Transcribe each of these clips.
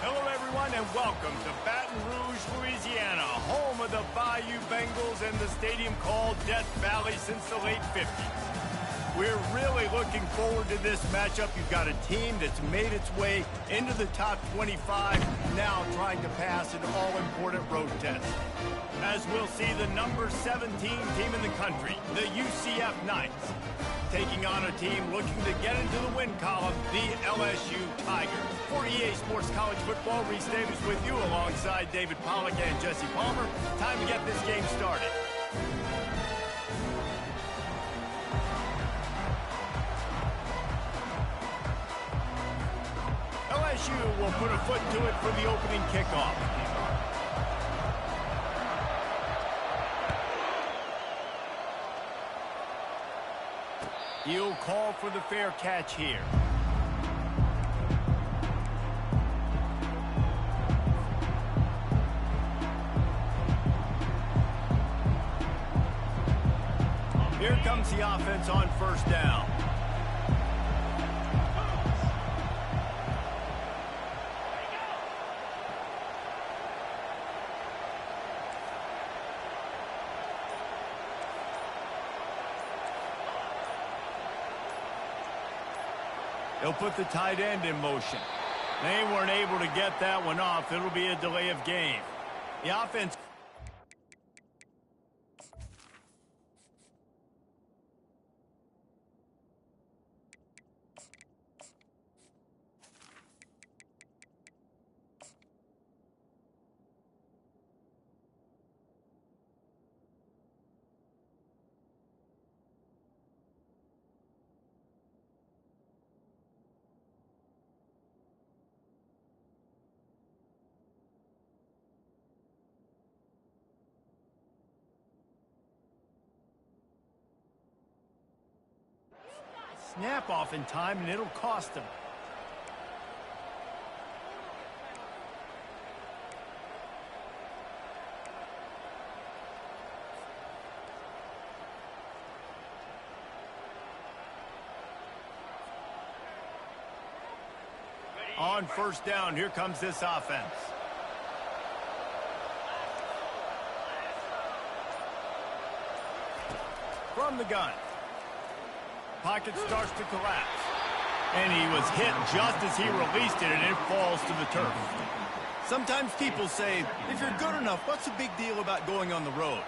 Hello, everyone, and welcome to Baton Rouge, Louisiana, home of the Bayou Bengals and the stadium called Death Valley since the late 50s. We're really looking forward to this matchup. You've got a team that's made its way into the top 25, now trying to pass an all-important road test. As we'll see, the number 17 team in the country, the UCF Knights, taking on a team looking to get into the win column, the LSU Tigers. For EA Sports College Football, Reese Davis with you alongside David Pollack and Jesse Palmer. Time to get this game started. LSU will put a foot to it for the opening kickoff. He'll call for the fair catch here. Here comes the offense on first down. They'll put the tight end in motion. They weren't able to get that one off. It'll be a delay of game. The offense... Snap off in time, and it'll cost them. On first down, here comes this offense. From the gun. Pocket starts to collapse. And he was hit just as he released it, and it falls to the turf. Sometimes people say, if you're good enough, what's the big deal about going on the road?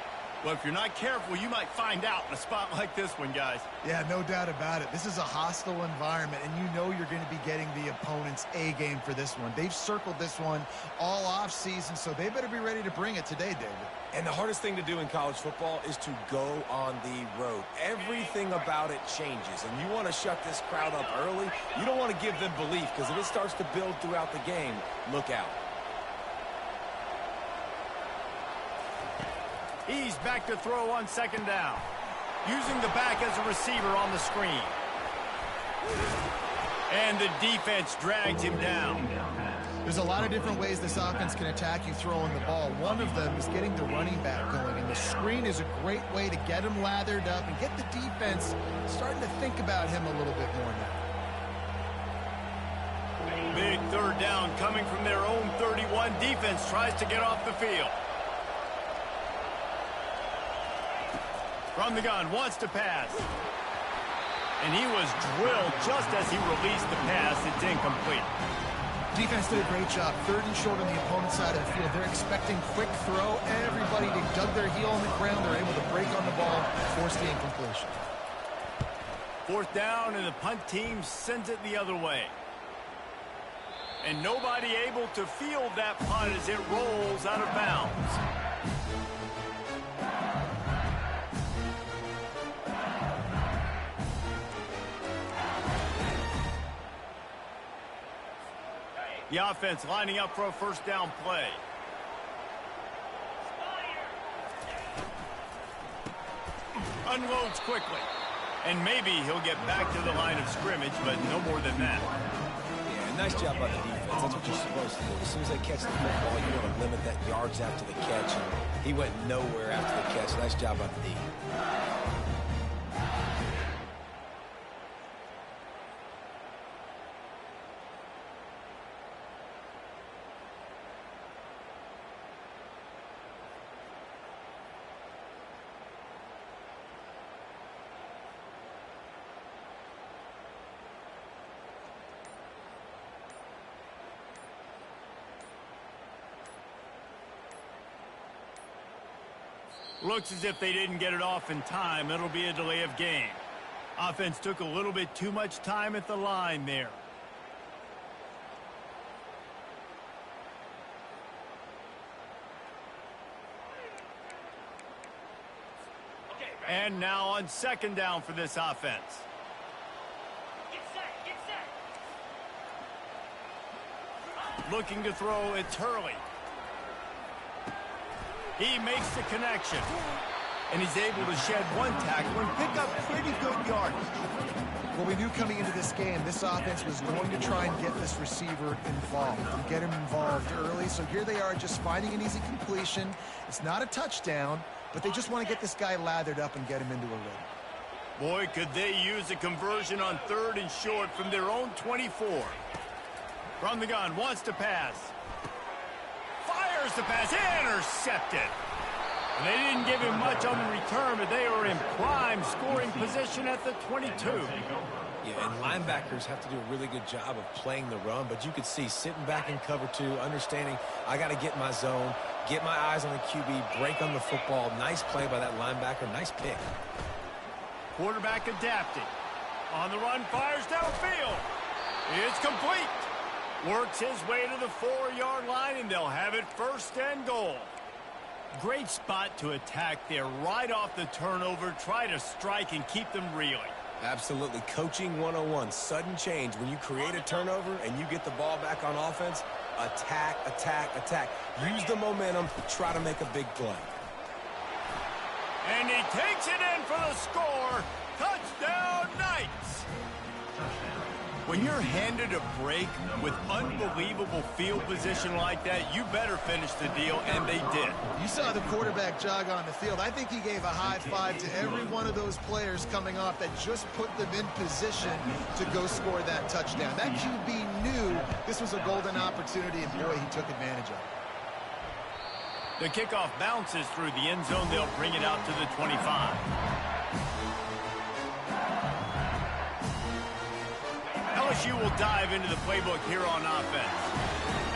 Well, if you're not careful, you might find out in a spot like this one, guys. Yeah, no doubt about it. This is a hostile environment, and you know you're going to be getting the opponent's A game for this one. They've circled this one all offseason, so they better be ready to bring it today, David. And the hardest thing to do in college football is to go on the road. Everything about it changes, and you want to shut this crowd up early. You don't want to give them belief, because if it starts to build throughout the game, look out. He's back to throw on second down. Using the back as a receiver on the screen. And the defense drags him down. There's a lot of different ways this offense can attack you throwing the ball. One of them is getting the running back going, and the screen is a great way to get him lathered up and get the defense starting to think about him a little bit more now. Big third down coming from their own 31. Defense tries to get off the field. From the gun, wants to pass. And he was drilled just as he released the pass. It's incomplete. Defense did a great job. Third and short on the opponent's side of the field. They're expecting quick throw. Everybody, they dug their heel on the ground. They're able to break on the ball, force the incompletion. Fourth down, and the punt team sends it the other way. And nobody able to field that punt as it rolls out of bounds. The offense lining up for a first down play. Unloads quickly. And maybe he'll get back to the line of scrimmage, but no more than that. Yeah, nice job by the defense. That's what you're supposed to do. As soon as they catch the football, you want to limit that yards after the catch. And he went nowhere after the catch. Nice job by the D. Looks as if they didn't get it off in time. It'll be a delay of game. Offense took a little bit too much time at the line there. And now on second down for this offense. Get set. Looking to throw, it's Hurley. He makes the connection. And he's able to shed one tackle and pick up pretty good yardage. Well, we knew coming into this game, this offense was going to try and get this receiver involved and get him involved early. So here they are just finding an easy completion. It's not a touchdown, but they just want to get this guy lathered up and get him into a rhythm. Boy, could they use a conversion on third and short from their own 24. From the gun, wants to pass. Fires the pass, intercepted. And they didn't give him much on the return, but they were in prime scoring position at the 22. Yeah, and linebackers have to do a really good job of playing the run, but you could see sitting back in cover two, understanding I got to get my zone, get my eyes on the QB, break on the football. Nice play by that linebacker, nice pick. Quarterback adapting. On the run, fires downfield. It's complete. Works his way to the 4-yard line, and they'll have it first and goal. Great spot to attack there right off the turnover. Try to strike and keep them reeling. Absolutely. Coaching 101. Sudden change. When you create a turnover and you get the ball back on offense, attack, attack, attack. Use the momentum. Try to make a big play. And he takes it in for the score. Touchdown, Knights. When you're handed a break with unbelievable field position like that, you better finish the deal, and they did. You saw the quarterback jog on the field. I think he gave a high five to every one of those players coming off that just put them in position to go score that touchdown. That QB knew this was a golden opportunity, and boy, he took advantage of it. The kickoff bounces through the end zone. They'll bring it out to the 25. LSU will dive into the playbook here on offense.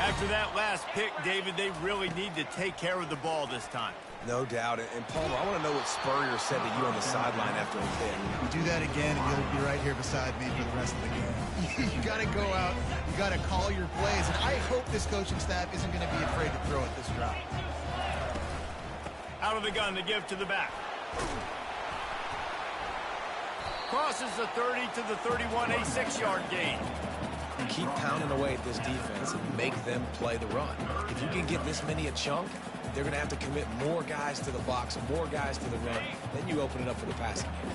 After that last pick, David, they really need to take care of the ball this time. No doubt. And Palmer, I want to know what Spurrier said to you on the sideline after the pick. You do that again, and you'll be right here beside me for the rest of the game. You got to go out. You got to call your plays. And I hope this coaching staff isn't going to be afraid to throw at this drop. Out of the gun to give to the back. Crosses the 30 to the 31, a 6-yard gain. Keep pounding away at this defense and make them play the run. If you can get this many a chunk, they're going to have to commit more guys to the box, more guys to the run. Then you open it up for the passing game.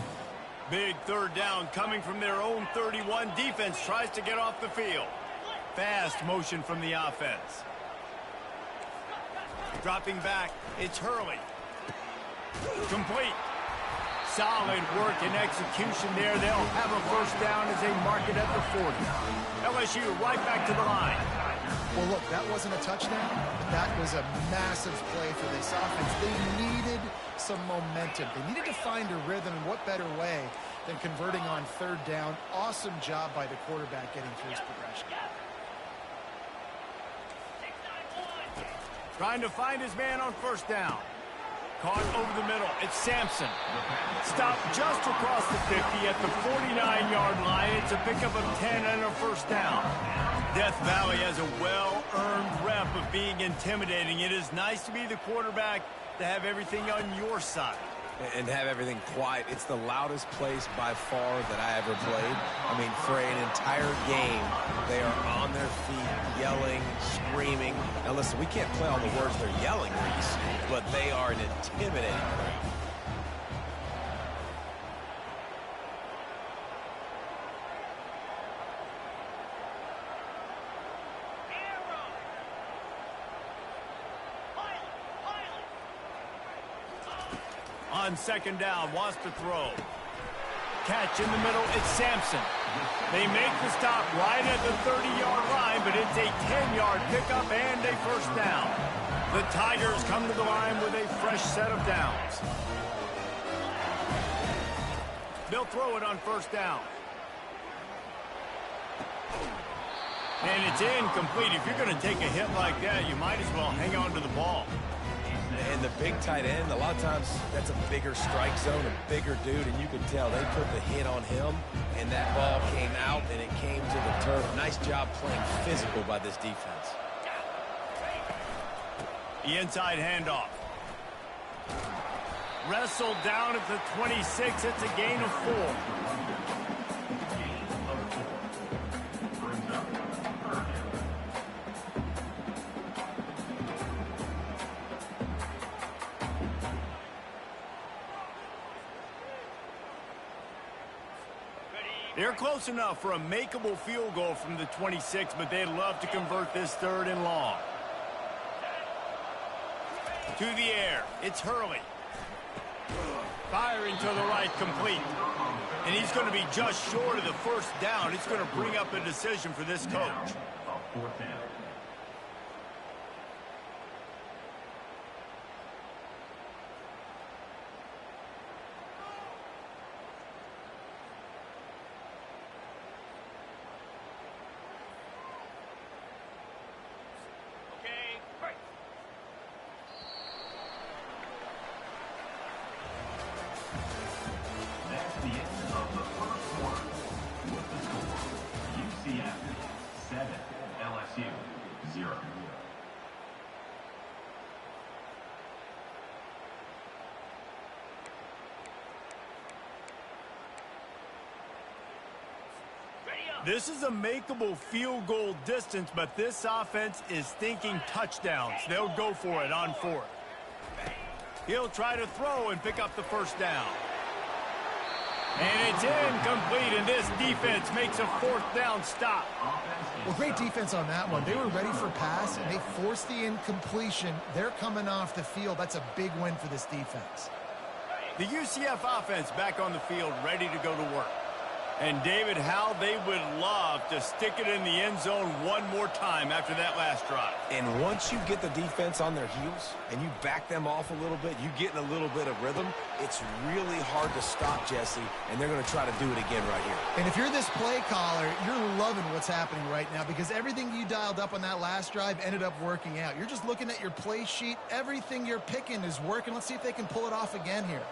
Big third down coming from their own 31. Defense tries to get off the field. Fast motion from the offense. Dropping back, it's Hurley. Complete. Solid work and execution there. They'll have a first down as they mark it at the 40. LSU right back to the line. Well, look, that wasn't a touchdown, but that was a massive play for this offense. They needed some momentum. They needed to find a rhythm, and what better way than converting on third down. Awesome job by the quarterback getting through his progression. Trying to find his man on first down. Caught over the middle. It's Sampson. Stopped just across the 50 at the 49-yard line. It's a pickup of 10 and a first down. Death Valley has a well-earned rep of being intimidating. It is nice to be the quarterback, to have everything on your side. And have everything quiet. It's the loudest place by far that I ever played. I mean, for an entire game, they are on their feet, yelling, screaming. Now listen, we can't play all the words they're yelling, Reese, but they are an intimidating crowd. On second down, wants to throw. Catch in the middle, it's Sampson. They make the stop right at the 30-yard line, but it's a 10-yard pickup and a first down. The Tigers come to the line with a fresh set of downs. They'll throw it on first down. And it's incomplete. If you're going to take a hit like that, you might as well hang on to the ball. And the big tight end, a lot of times that's a bigger strike zone, a bigger dude, and you can tell they put the hit on him, and that ball came out, and it came to the turf. Nice job playing physical by this defense. The inside handoff. Wrestled down at the 26. It's a gain of 4. They're close enough for a makeable field goal from the 26, but they'd love to convert this third and long. To the air, it's Hurley. Firing to the right, complete. And he's going to be just short of the first down. It's going to bring up a decision for this coach. This is a makeable field goal distance, but this offense is thinking touchdowns. They'll go for it on fourth. He'll try to throw and pick up the first down. And it's incomplete, and this defense makes a fourth down stop. Well, great defense on that one. They were ready for pass, and they forced the incompletion. They're coming off the field. That's a big win for this defense. The UCF offense back on the field, ready to go to work. And, David, how they would love to stick it in the end zone one more time after that last drive. And once you get the defense on their heels and you back them off a little bit, you get in a little bit of rhythm, it's really hard to stop, Jesse, and they're going to try to do it again right here. And if you're this play caller, you're loving what's happening right now because everything you dialed up on that last drive ended up working out. You're just looking at your play sheet. Everything you're picking is working. Let's see if they can pull it off again here.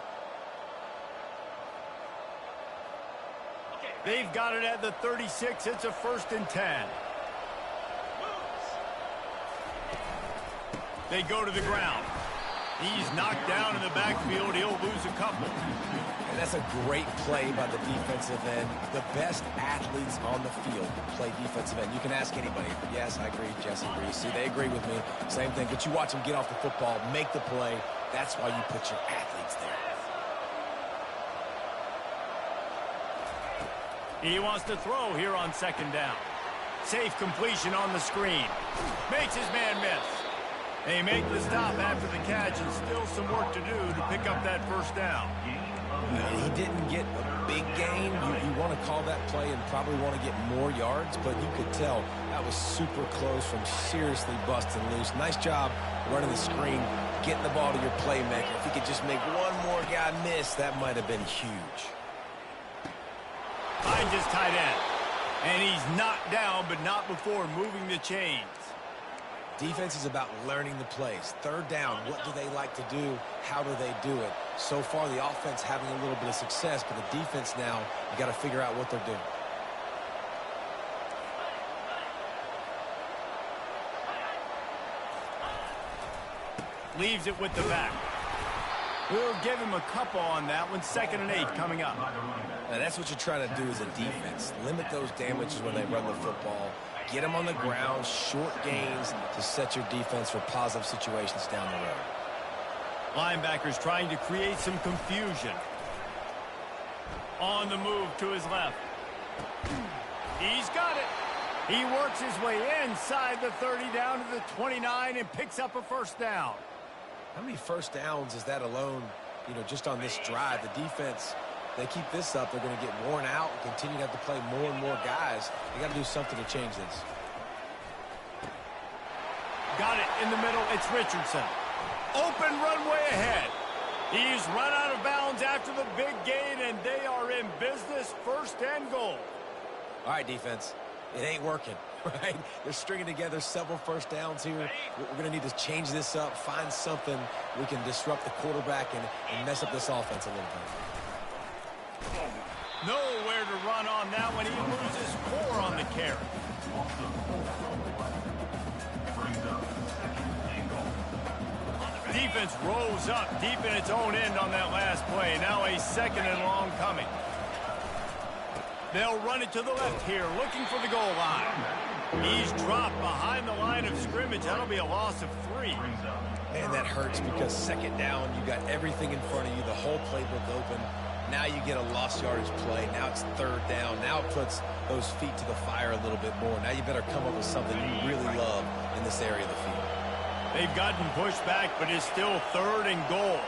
They've got it at the 36. It's a 1st and 10. They go to the ground. He's knocked down in the backfield. He'll lose a couple. And that's a great play by the defensive end. The best athletes on the field play defensive end. You can ask anybody. Yes, I agree. Jesse agrees. See, they agree with me. Same thing. But you watch them get off the football, make the play. That's why you put your athletes there. He wants to throw here on second down. Safe completion on the screen. Makes his man miss. They make the stop after the catch, and still some work to do to pick up that first down. He didn't get a big gain. You want to call that play and probably want to get more yards, but you could tell that was super close from seriously busting loose. Nice job running the screen, getting the ball to your playmaker. If he could just make one more guy miss, that might have been huge. Finds his tight end. And he's knocked down, but not before moving the chains. Defense is about learning the plays. Third down, what do they like to do? How do they do it? So far, the offense having a little bit of success, but the defense now, you got to figure out what they're doing. Leaves it with the back. We'll give him a couple on that one. 2nd and 8 coming up. Now, that's what you're trying to do as a defense. Limit those damages when they run the football. Get them on the ground, short gains to set your defense for positive situations down the road. Linebackers trying to create some confusion. On the move to his left. He's got it. He works his way inside the 30 down to the 29 and picks up a first down. How many first downs is that alone, just on this drive? The defense, they keep this up, they're going to get worn out and continue to have to play more and more guys. They got to do something to change this. Got it in the middle. It's Richardson. Open runway ahead. He's run out of bounds after the big gain, and they are in business. 1st and goal. All right, defense. It ain't working, right? They're stringing together several first downs here. We're going to need to change this up, find something we can disrupt the quarterback and mess up this offense a little bit. Nowhere to run on that one. He loses 4 on the carry. Defense rolls up deep in its own end on that last play. Now a 2nd and long coming. They'll run it to the left here, looking for the goal line. He's dropped behind the line of scrimmage. That'll be a loss of 3. Man, that hurts because 2nd down, you got everything in front of you, the whole playbook open. Now you get a lost yardage play. Now it's 3rd down. Now it puts those feet to the fire a little bit more. Now you better come up with something you really love in this area of the field. They've gotten pushed back, but it's still 3rd and goal.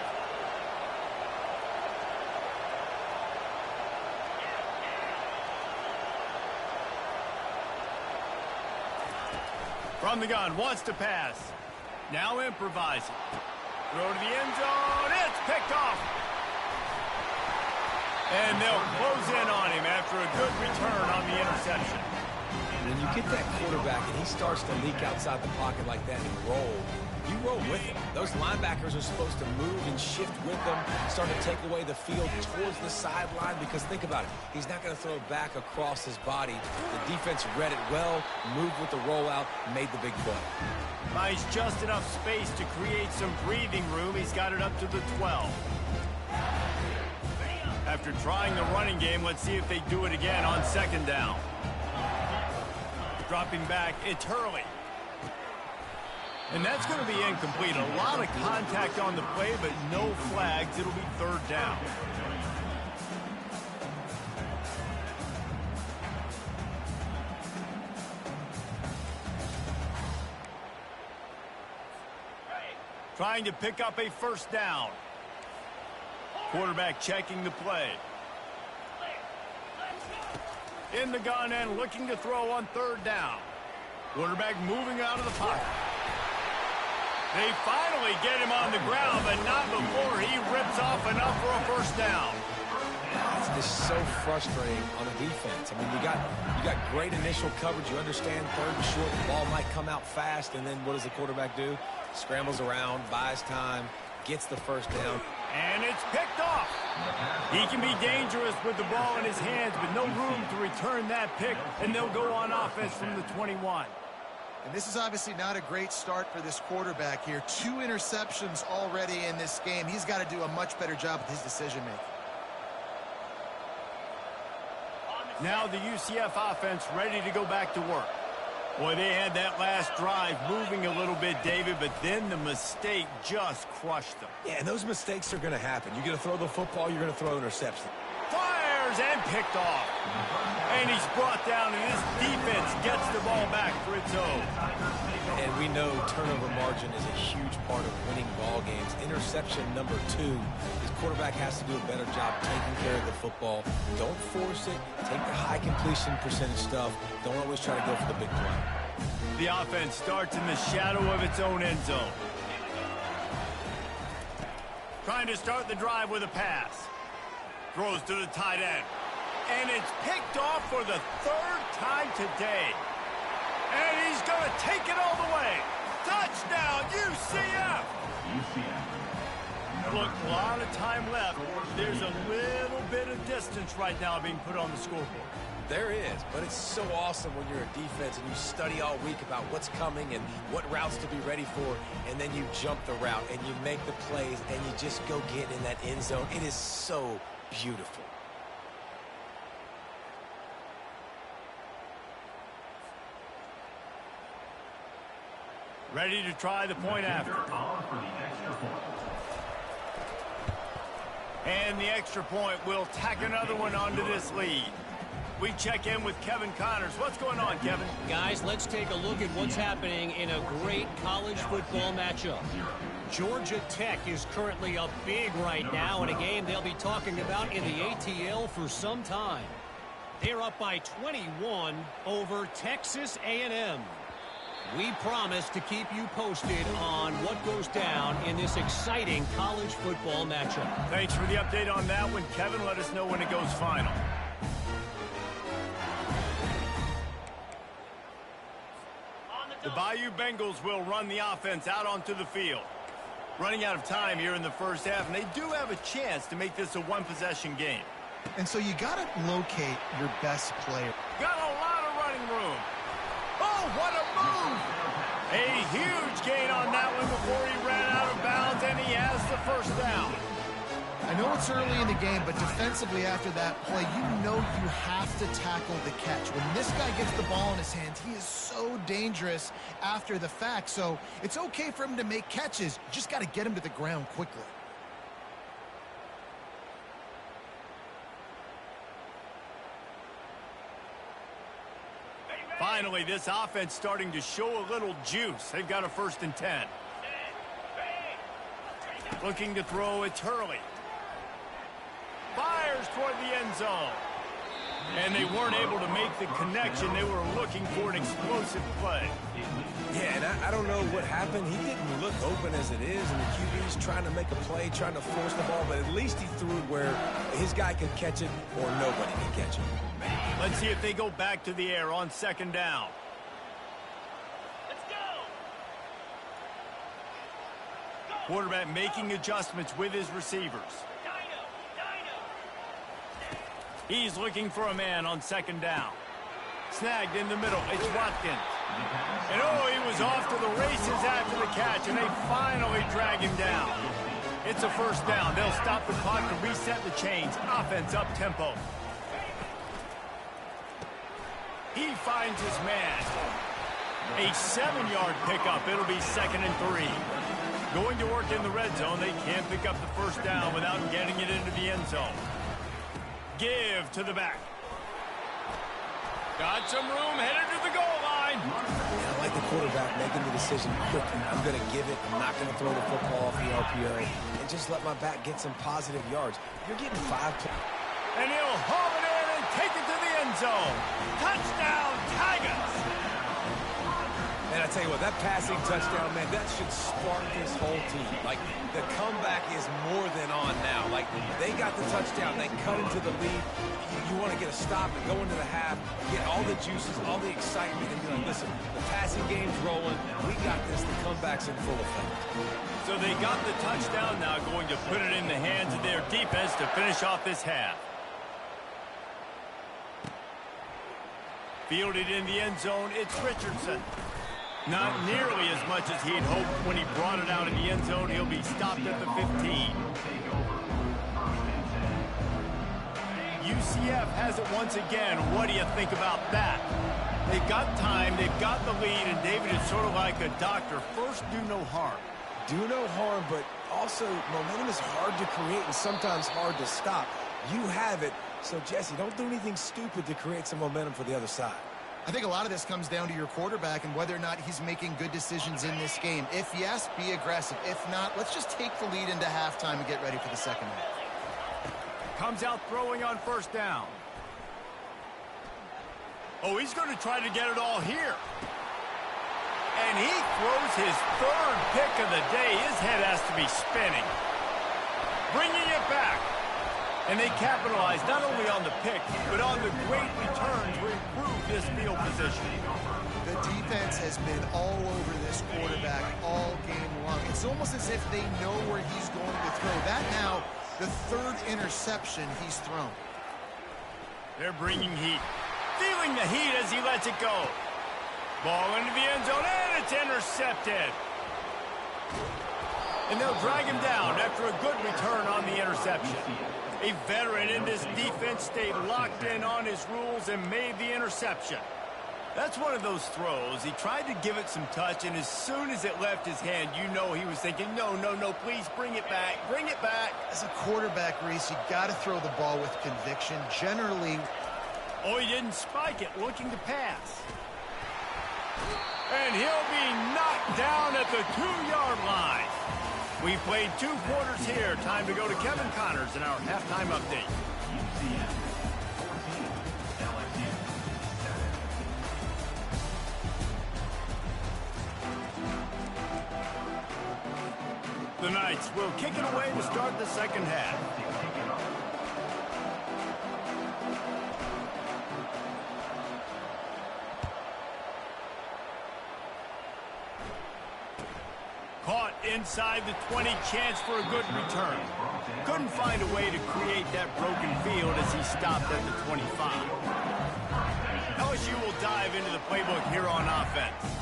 From the gun, wants to pass. Now improvising. Throw to the end zone. It's picked off. And they'll close in on him after a good return on the interception. When you get that quarterback and he starts to leak outside the pocket like that and roll, you roll with him. Those linebackers are supposed to move and shift with them, start to take away the field towards the sideline, because think about it. He's not going to throw it back across his body. The defense read it well, moved with the rollout, made the big play. Buys just enough space to create some breathing room. He's got it up to the 12. After trying the running game, let's see if they do it again on 2nd down. Dropping back, it's Hurley. And that's going to be incomplete. A lot of contact on the play, but no flags. It'll be 3rd down. Trying to pick up a 1st down. Quarterback checking the play. In the gun and looking to throw on 3rd down. Quarterback moving out of the pocket. They finally get him on the ground, but not before he rips off enough for a 1st down. It's just so frustrating on the defense. I mean, you got great initial coverage. You understand 3rd and short, the ball might come out fast, and then what does the quarterback do? Scrambles around, buys time, gets the 1st down. And it's picked off. He can be dangerous with the ball in his hands, but no room to return that pick, and they'll go on offense from the 21. And this is obviously not a great start for this quarterback here. 2 interceptions already in this game. He's got to do a much better job with his decision-making. Now the UCF offense ready to go back to work. Boy, they had that last drive moving a little bit, David, but then the mistake just crushed them. Yeah, and those mistakes are going to happen. You're going to throw the football, you're going to throw an interception. Fires and picked off. And he's brought down, and this defense gets the ball back for its own. And we know turnover margin is a huge part of winning ball games. Interception number 2. His quarterback has to do a better job taking care of the football. Don't force it. Take the high completion percentage stuff. Don't always try to go for the big play. The offense starts in the shadow of its own end zone. Trying to start the drive with a pass. Throws to the tight end. And it's picked off for the 3rd time today. And he's going to take it all the way. Touchdown, UCF! Look, a lot of time left. There's a little bit of distance right now being put on the scoreboard. There is, but it's so awesome when you're a defense and you study all week about what's coming and what routes to be ready for, and then you jump the route and you make the plays and you just go get in that end zone. It is so beautiful. Ready to try the point after. And the extra point will tack another one onto this lead. We check in with Kevin Connors. What's going on, Kevin? Guys, let's take a look at what's happening in a great college football matchup. Georgia Tech is currently up big right now in a game they'll be talking about in the ATL for some time. They're up by 21 over Texas A&M. We promise to keep you posted on what goes down in this exciting college football matchup. Thanks for the update on that one, Kevin. Let us know when it goes final. The Bayou Bengals will run the offense out onto the field. Running out of time here in the first half, and they do have a chance to make this a one-possession game. And so you got to locate your best player. Got a lot of running room. Oh, what a move! A huge gain on that one before he ran out of bounds, and he has the first down. I know it's early in the game, but defensively after that play, you know you have to tackle the catch. When this guy gets the ball in his hands, he is so dangerous after the fact. So it's okay for him to make catches. You just got to get him to the ground quickly. Finally, this offense starting to show a little juice. They've got a 1st and 10. Looking to throw, it's Hurley. Fires toward the end zone. And they weren't able to make the connection. They were looking for an explosive play. Yeah, and I don't know what happened. He didn't look open as it is, and the QB's trying to make a play, trying to force the ball, but at least he threw it where his guy could catch it or nobody can catch it. Let's see if they go back to the air on 2nd down. Let's go! Quarterback making adjustments with his receivers. He's looking for a man on 2nd down. Snagged in the middle. It's Watkins. And oh, he was off to the races after the catch, and they finally drag him down. It's a 1st down. They'll stop the clock to reset the chains. Offense up tempo. He finds his man. A 7-yard pickup. It'll be 2nd and 3. Going to work in the red zone. They can't pick up the 1st down without getting it into the end zone. Give to the back. Got some room, headed to the goal line. Yeah, I like the quarterback making the decision quickly. I'm going to give it. I'm not going to throw the football off the RPO and just let my back get some positive yards. You're getting 5 points. And he'll haul it in and take it to the end zone. Touchdown, Tigers. And I tell you what, that passing touchdown, man, that should spark this whole team. Like, the comeback is more than on now. Like, they got the touchdown. They cut into the lead. You want to get a stop and go into the half, get all the juices, all the excitement, and be like, listen, the passing game's rolling. We got this. The comeback's in full effect. So they got the touchdown now, going to put it in the hands of their defense to finish off this half. Fielded in the end zone, it's Richardson. Not nearly as much as he'd hoped when he brought it out in the end zone. He'll be stopped at the 15. UCF has it once again. What do you think about that? They've got time, they've got the lead, and David is sort of like a doctor. First, do no harm. Do no harm, but also momentum is hard to create and sometimes hard to stop. You have it, so Jesse, don't do anything stupid to create some momentum for the other side. I think a lot of this comes down to your quarterback and whether or not he's making good decisions in this game. If yes, be aggressive. If not, let's just take the lead into halftime and get ready for the second half. Comes out throwing on first down. Oh, he's going to try to get it all here. And he throws his third pick of the day. His head has to be spinning. Bringing it back. And they capitalize not only on the pick, but on the great return to improve this field position. The defense has been all over this quarterback all game long. It's almost as if they know where he's going to throw. That now, the third interception he's thrown. They're bringing heat. Feeling the heat as he lets it go. Ball into the end zone, and it's intercepted. And they'll drag him down after a good return on the interception. A veteran in this defense stayed locked in on his rules and made the interception. That's one of those throws. He tried to give it some touch, and as soon as it left his hand, you know he was thinking, no, no, no, please bring it back, bring it back. As a quarterback, Reese, you got to throw the ball with conviction. Generally, oh, he didn't spike it, looking to pass. And he'll be knocked down at the 2-yard line. We've played 2 quarters here. Time to go to Kevin Connors in our halftime update. The Knights will kick it away to start the second half. Caught inside the 20, chance for a good return. Couldn't find a way to create that broken field as he stopped at the 25. LSU will dive into the playbook here on offense.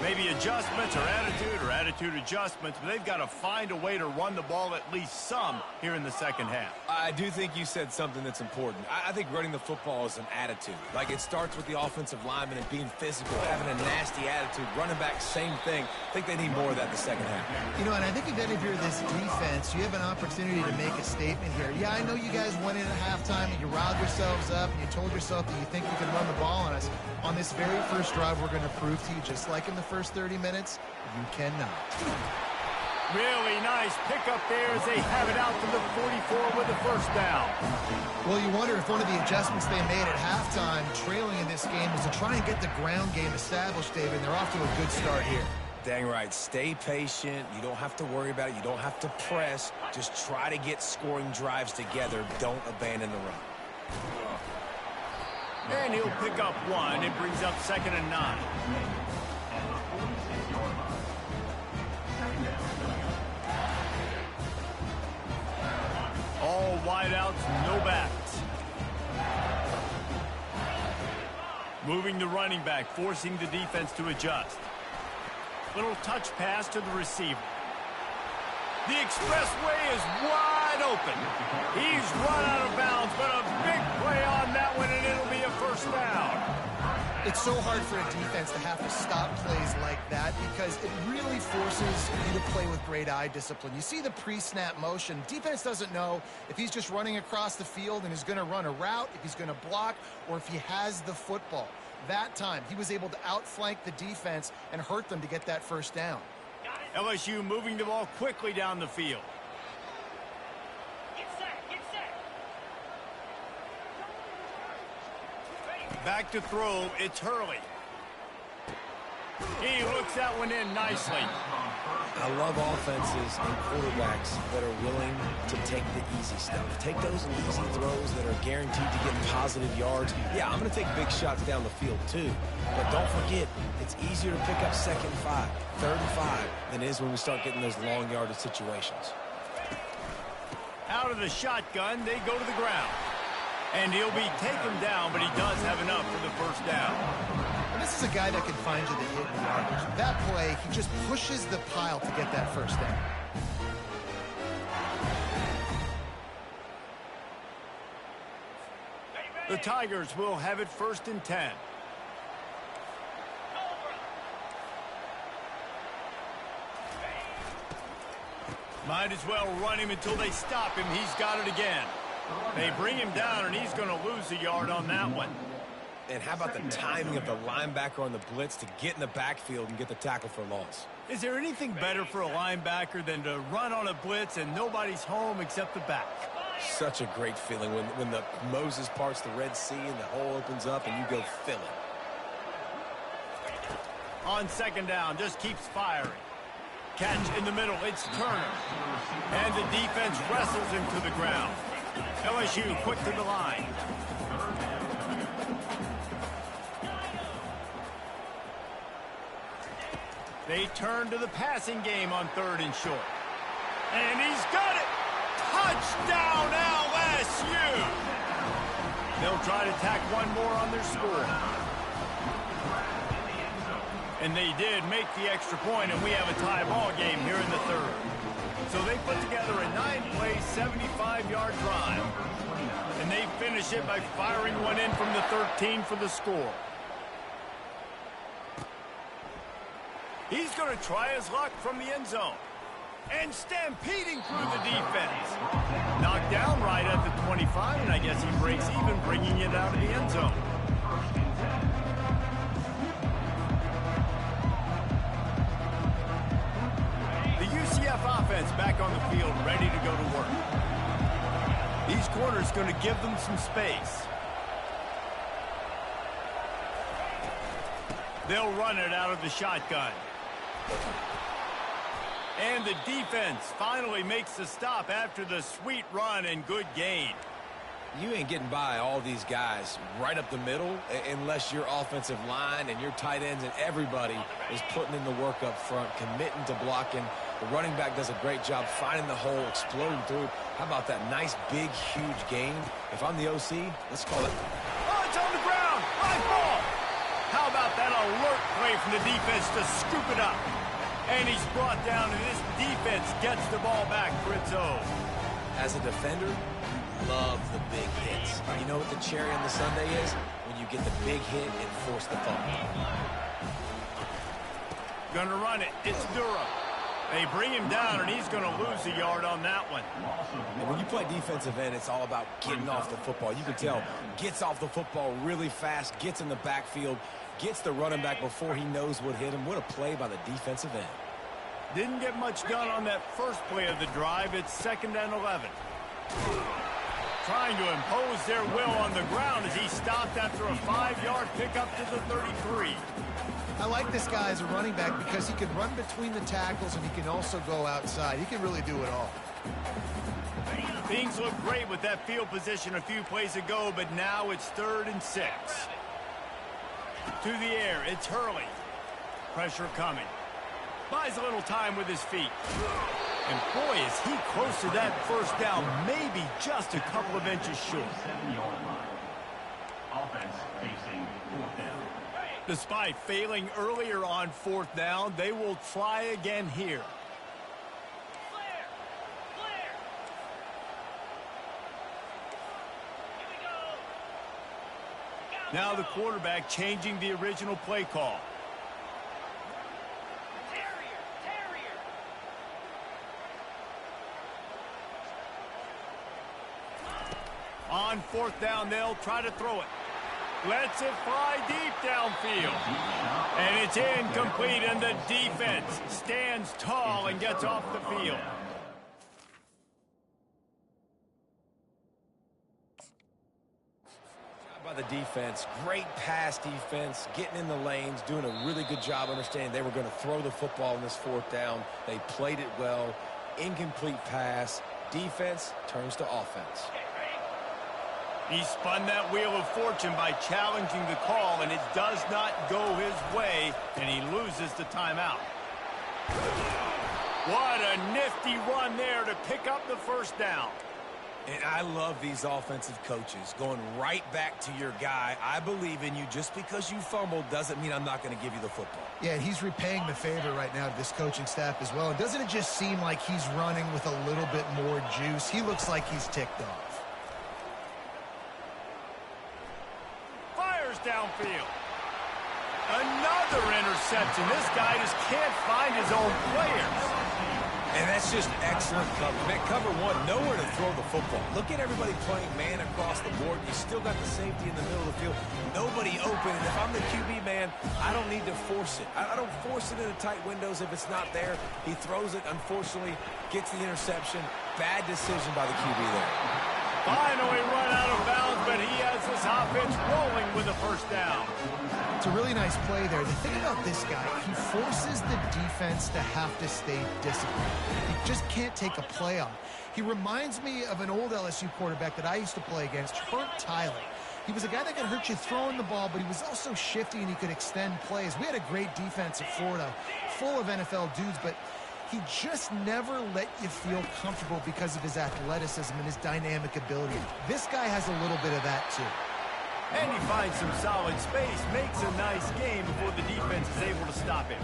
Maybe adjustments or attitude adjustments, but they've got to find a way to run the ball at least some here in the second half. I do think you said something that's important. I think running the football is an attitude. Like, it starts with the offensive lineman and being physical, having a nasty attitude. Running back, same thing. I think they need more of that in the second half. You know, and I think if you're this defense, you have an opportunity to make a statement here. Yeah, I know you guys went in at halftime and you riled yourselves up and you told yourself that you think you can run the ball on us. On this very first drive, we're going to prove to you, just like in the first 30 minutes, you cannot. Really nice pickup there as they have it out to the 44 with the first down. Well, you wonder if one of the adjustments they made at halftime, trailing in this game, was to try and get the ground game established, David. They're off to a good start here. Dang right. Stay patient. You don't have to worry about it. You don't have to press. Just try to get scoring drives together. Don't abandon the run. And he'll pick up 1. It brings up 2nd and 9. All wideouts, no backs. Moving the running back, forcing the defense to adjust. Little touch pass to the receiver. The expressway is wide open. He's run out of bounds, but a big play on that one, and it'll be a first down. It's so hard for a defense to have to stop plays like that because it really forces you to play with great eye discipline. You see the pre-snap motion. Defense doesn't know if he's just running across the field and is going to run a route, if he's going to block, or if he has the football. That time, he was able to outflank the defense and hurt them to get that first down. LSU moving the ball quickly down the field. Get set, get set. Back to throw, it's Hurley. He looks that one in nicely. I love offenses and quarterbacks that are willing to take the easy stuff. Take those easy throws that are guaranteed to get positive yards. Yeah, I'm going to take big shots down the field too. But don't forget, it's easier to pick up 2nd and 5, 3rd and 5 than it is when we start getting those long yardage situations. Out of the shotgun, they go to the ground. And he'll be taken down, but he does have enough for the first down. This is is a guy that can find you the hit and yardage. That play, he just pushes the pile to get that first down. The Tigers will have it 1st and 10. Might as well run him until they stop him. He's got it again. They bring him down, and he's going to lose a yard on that one. And how about the timing of the linebacker on the blitz to get in the backfield and get the tackle for loss? Is there anything better for a linebacker than to run on a blitz and nobody's home except the back? Such a great feeling when the Moses parts the Red Sea and the hole opens up and you go fill it. On 2nd down, just keeps firing. Catch in the middle, it's Turner. And the defense wrestles him to the ground. LSU quick to the line. They turn to the passing game on 3rd and short. And he's got it! Touchdown, LSU! They'll try to tack one more on their score. And they did make the extra point, and we have a tie ball game here in the 3rd. So they put together a 9-play, 75-yard drive. And they finish it by firing one in from the 13 for the score. He's going to try his luck from the end zone. And stampeding through the defense. Knocked down right at the 25, and I guess he breaks even, bringing it out of the end zone. The UCF offense back on the field, ready to go to work. These corners going to give them some space. They'll run it out of the shotgun. And the defense finally makes the stop after the sweet run and good gain. You ain't getting by all these guys right up the middle unless your offensive line and your tight ends and everybody is putting in the work up front, committing to blocking. The running back does a great job finding the hole, exploding through. How about that nice, big, huge gain? If I'm the OC, let's call it. Oh, it's on the ground. High ball. How about that alert play from the defense to scoop it up? And he's brought down, and this defense gets the ball back for its own. As a defender, you love the big hits. You know what the cherry on the sundae is? When you get the big hit and force the fumble. Gonna run it. It's Durham. They bring him down, and he's going to lose a yard on that one. And when you play defensive end, it's all about getting off the football. You can tell, gets off the football really fast, gets in the backfield, gets the running back before he knows what hit him. What a play by the defensive end. Didn't get much done on that first play of the drive. It's 2nd and 11. Trying to impose their will on the ground as he stopped after a 5-yard pickup to the 33. I like this guy as a running back because he can run between the tackles and he can also go outside. He can really do it all. Things look great with that field position a few plays ago, but now it's 3rd and 6. To the air, it's Hurley. Pressure coming. Buys a little time with his feet. And boy, is he close to that first down, maybe just a couple of inches short. Offense facing 4th down. Despite failing earlier on 4th down, they will try again here. Clear! Clear! Here we go! Now the quarterback changing the original play call. Terrier! Terrier! On 4th down, they'll try to throw it. Lets it fly deep downfield. And it's incomplete, and the defense stands tall and gets off the field. By the defense, great pass defense, getting in the lanes, doing a really good job understanding they were going to throw the football in this 4th down. They played it well. Incomplete pass. Defense turns to offense. He spun that wheel of fortune by challenging the call, and it does not go his way, and he loses the timeout. What a nifty run there to pick up the first down. And I love these offensive coaches going right back to your guy. I believe in you. Just because you fumbled doesn't mean I'm not going to give you the football. Yeah, he's repaying the favor right now to this coaching staff as well. And doesn't it just seem like he's running with a little bit more juice? He looks like he's ticked off. Fires downfield. Another interception. This guy just can't find his own players. And that's just excellent cover. Man, cover one, nowhere to throw the football. Look at everybody playing man across the board. You still got the safety in the middle of the field. Nobody open. And if I'm the QB, man, I don't need to force it. I don't force it into tight windows if it's not there. He throws it, unfortunately, gets the interception. Bad decision by the QB there. Finally run out of bounds, but he has this offense rolling with a first down. It's a really nice play there. The thing about this guy, he forces the defense to have to stay disciplined. He just can't take a play on. He reminds me of an old LSU quarterback that I used to play against, Herb Tyler. He was a guy that could hurt you throwing the ball, but he was also shifty and he could extend plays. We had a great defense at Florida, full of NFL dudes, but he just never let you feel comfortable because of his athleticism and his dynamic ability. This guy has a little bit of that too. And he finds some solid space, makes a nice game before the defense is able to stop him.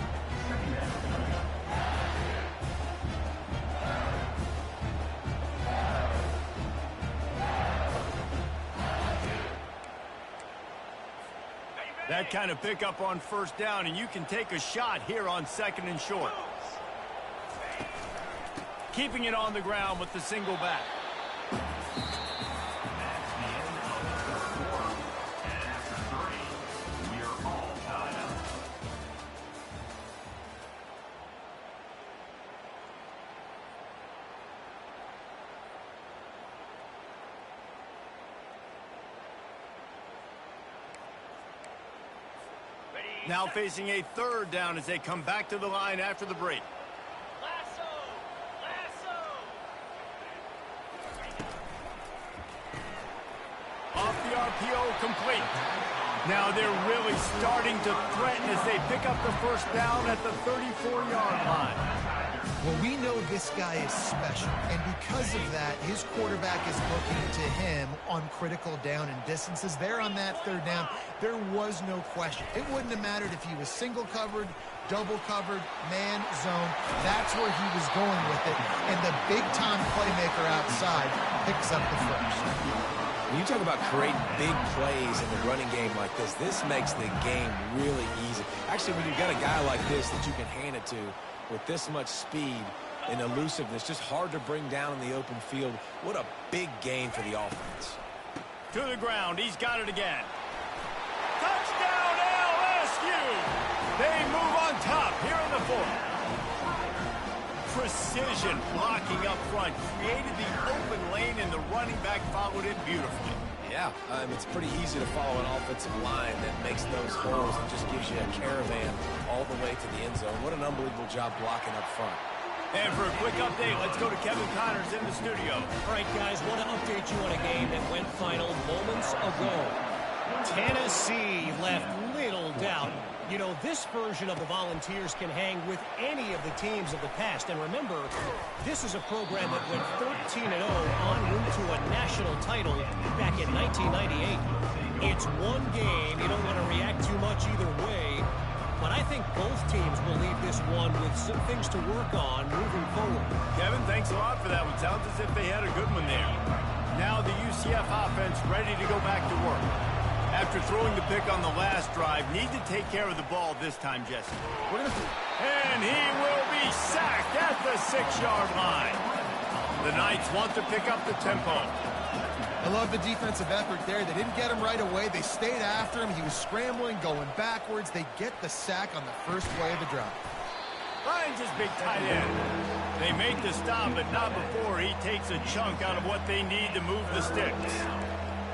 That kind of pickup on first down, and you can take a shot here on 2nd and short. Keeping it on the ground with the single back. Now facing a 3rd down as they come back to the line after the break. Lasso! Lasso! Off the RPO, complete. Now they're really starting to threaten as they pick up the first down at the 34-yard line. Well, we know this guy is special, and because of that, his quarterback is looking to him on critical down and distances. There on that 3rd down, there was no question. It wouldn't have mattered if he was single covered, double covered, man, zone. That's where he was going with it, and the big-time playmaker outside picks up the first. When you talk about creating big plays in the running game like this makes the game really easy. Actually, when you've got a guy like this that you can hand it to with this much speed and elusiveness, just hard to bring down in the open field. What a big game for the offense. To the ground, he's got it again. Touchdown LSU! They move on top here in the 4th. Precision blocking up front, created the open lane, and the running back followed it beautifully. Yeah, it's pretty easy to follow an offensive line that makes those holes and just gives you a caravan all the way to the end zone. What an unbelievable job blocking up front. And for a quick update, let's go to Kevin Connors in the studio. All right, guys, want to update you on a game that went final moments ago. Tennessee left little doubt. You know, this version of the Volunteers can hang with any of the teams of the past. And remember, this is a program that went 13-0 en route to a national title back in 1998. It's one game. You don't want to react too much either way. But I think both teams will leave this one with some things to work on moving forward. Kevin, thanks a lot for that one. Sounds as if they had a good one there. Now the UCF offense ready to go back to work. After throwing the pick on the last drive, need to take care of the ball this time, Jesse. And he will be sacked at the 6-yard line. The Knights want to pick up the tempo. I love the defensive effort there. They didn't get him right away. They stayed after him. He was scrambling, going backwards. They get the sack on the first play of the drive. Finds his big tight end. They make the stop, but not before he takes a chunk out of what they need to move the sticks.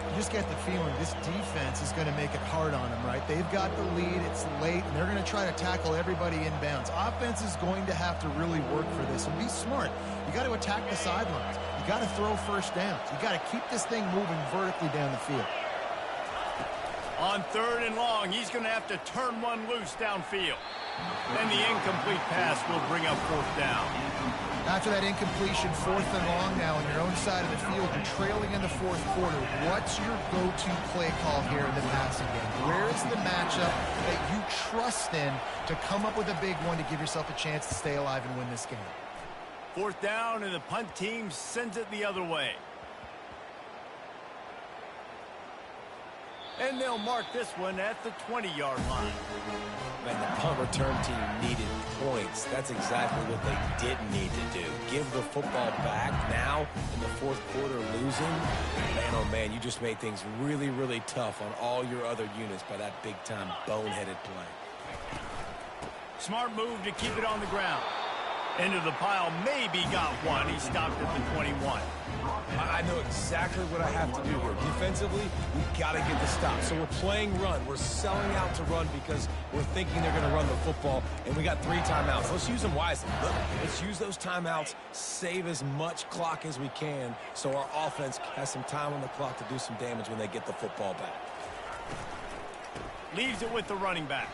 You just get the feeling this defense is going to make it hard on them, right? They've got the lead. It's late, and they're going to try to tackle everybody inbounds. Offense is going to have to really work for this and be smart. You got to attack the sidelines. You got to throw first downs. You got to keep this thing moving vertically down the field. On 3rd and long, he's going to have to turn one loose downfield. And the incomplete pass will bring up 4th down. After that incompletion, 4th and long now on your own side of the field, you're trailing in the 4th quarter. What's your go-to play call here in the passing game? Where is the matchup that you trust in to come up with a big one to give yourself a chance to stay alive and win this game? 4th down, and the punt team sends it the other way. And they'll mark this one at the 20-yard line. Man, the punt return team needed points. That's exactly what they didn't need to do. Give the football back now in the 4th quarter losing. Man, oh man, you just made things really, really tough on all your other units by that big-time boneheaded play. Smart move to keep it on the ground. Into the pile, maybe got one. He stopped at the 21. I know exactly what I have to do here. Defensively, we've got to get the stop. So we're playing run. We're selling out to run because we're thinking they're going to run the football, and we got 3 timeouts. Let's use them wisely. Look, let's use those timeouts, save as much clock as we can so our offense has some time on the clock to do some damage when they get the football back. Leaves it with the running back.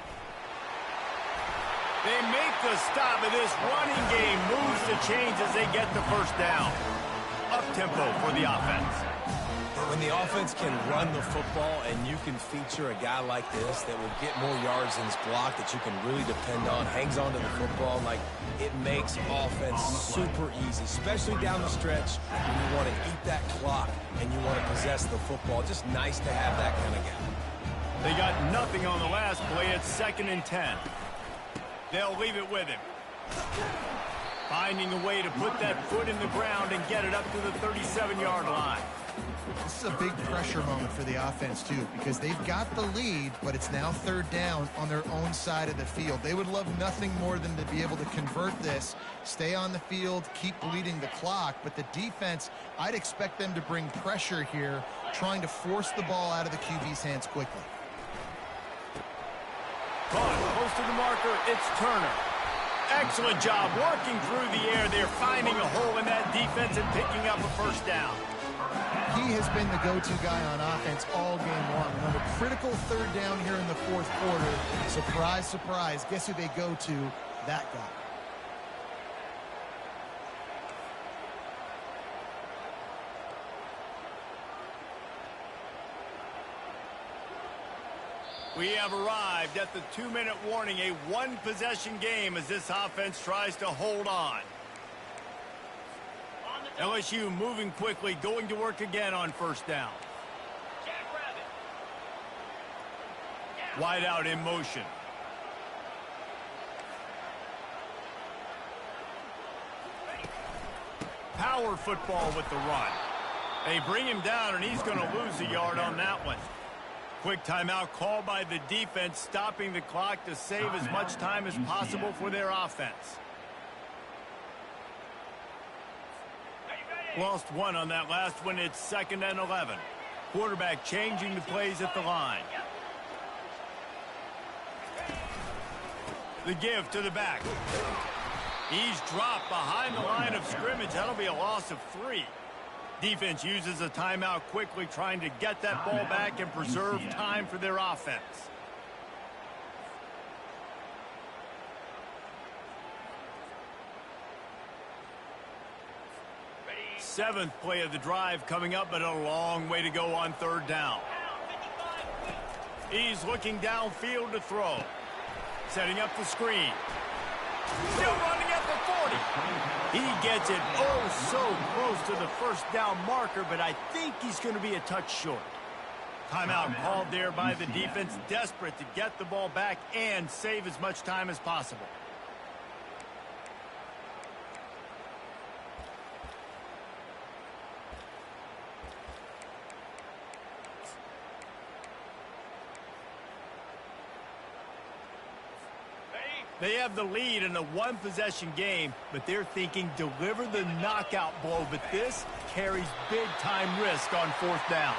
They make the stop, and this running game moves the chains as they get the first down. Up-tempo for the offense. When the offense can run the football and you can feature a guy like this that will get more yards than his block that you can really depend on, hangs on to the football, like it makes offense super easy, especially down the stretch when you want to eat that clock and you want to possess the football. Just nice to have that kind of guy. They got nothing on the last play. It's 2nd and 10. They'll leave it with him. Finding a way to put that foot in the ground and get it up to the 37-yard line. This is a big pressure moment for the offense, too, because they've got the lead, but it's now 3rd down on their own side of the field. They would love nothing more than to be able to convert this, stay on the field, keep bleeding the clock. But the defense, I'd expect them to bring pressure here, trying to force the ball out of the QB's hands quickly. Caught close to the marker, it's Turner. Excellent job working through the air. They're finding a hole in that defense and picking up a first down. He has been the go-to guy on offense all game long. And on a critical 3rd down here in the 4th quarter, surprise, surprise, guess who they go to? That guy. We have arrived at the 2-minute warning, a 1-possession game as this offense tries to hold on. LSU moving quickly, going to work again on 1st down. Wide out in motion. Power football with the run. They bring him down, and he's going to lose a yard on that one. Quick timeout called by the defense, stopping the clock to save as much time as possible for their offense. Lost 1 on that last one. It's 2nd and 11. Quarterback changing the plays at the line. The give to the back. He's dropped behind the line of scrimmage. That'll be a loss of 3. Defense uses a timeout quickly, trying to get that ball back and preserve time for their offense. Seventh play of the drive coming up, but a long way to go on 3rd down. He's looking downfield to throw. Setting up the screen. Still running at the 40. He gets it oh so close to the 1st down marker, but I think he's going to be a touch short. Timeout called there by the defense, desperate to get the ball back and save as much time as possible. They have the lead in a 1-possession game, but they're thinking deliver the knockout blow. But this carries big-time risk on 4th down.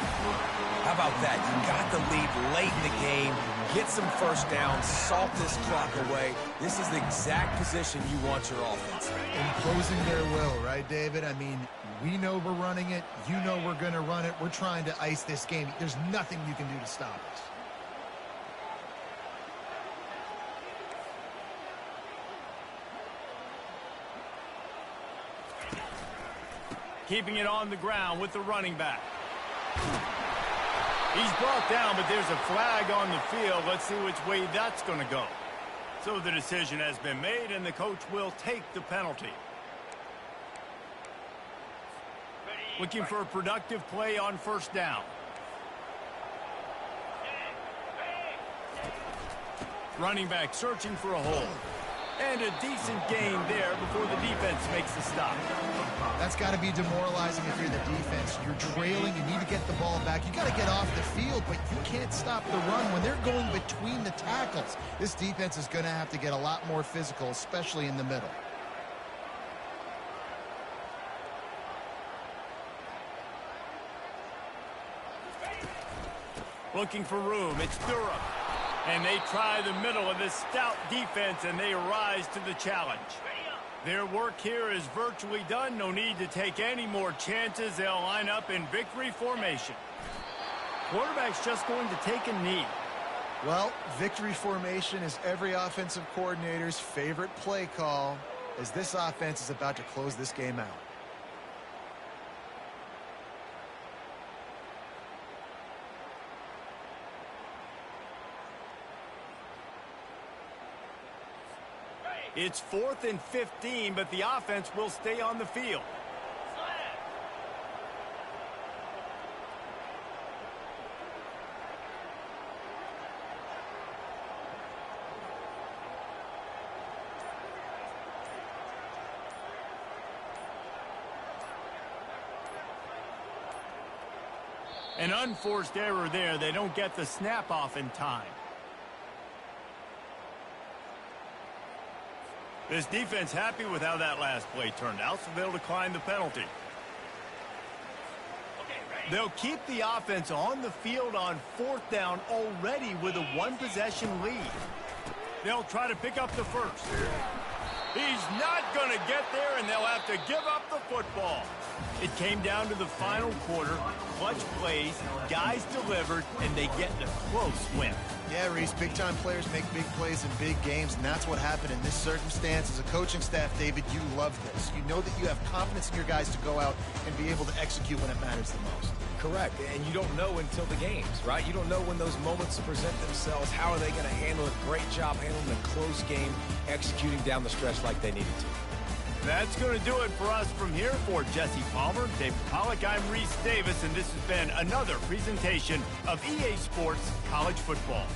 How about that? You got the lead late in the game. Get some first downs. Salt this clock away. This is the exact position you want your offense. Imposing their will, right, David? I mean, we know we're running it. You know we're going to run it. We're trying to ice this game. There's nothing you can do to stop us. Keeping it on the ground with the running back. He's brought down, but there's a flag on the field. Let's see which way that's going to go. So the decision has been made, and the coach will take the penalty. Looking for a productive play on first down. Running back searching for a hole. And a decent gain there before the defense makes the stop. That's got to be demoralizing if you're the defense. You're trailing, you need to get the ball back. You got to get off the field, but you can't stop the run when they're going between the tackles. This defense is going to have to get a lot more physical, especially in the middle. Looking for room. It's Durham. And they try the middle of this stout defense, and they rise to the challenge. Their work here is virtually done. No need to take any more chances. They'll line up in victory formation. Quarterback's just going to take a knee. Well, victory formation is every offensive coordinator's favorite play call as this offense is about to close this game out. It's 4th and 15, but the offense will stay on the field. An unforced error there. They don't get the snap off in time. This defense happy with how that last play turned out, so they'll decline the penalty. They'll keep the offense on the field on 4th down already with a one-possession lead. They'll try to pick up the first. He's not going to get there, and they'll have to give up the football. It came down to the final quarter. Clutch plays, guys delivered, and they get a close win. Yeah, Reese, big-time players make big plays in big games, and that's what happened in this circumstance. As a coaching staff, David, you love this. You know that you have confidence in your guys to go out and be able to execute when it matters the most. Correct, and you don't know until the games, right? You don't know when those moments present themselves. How are they going to handle it? Great job handling a close game, executing down the stretch like they needed to. That's going to do it for us from here. For Jesse Palmer, David Pollack, I'm Reese Davis, and this has been another presentation of EA Sports College Football.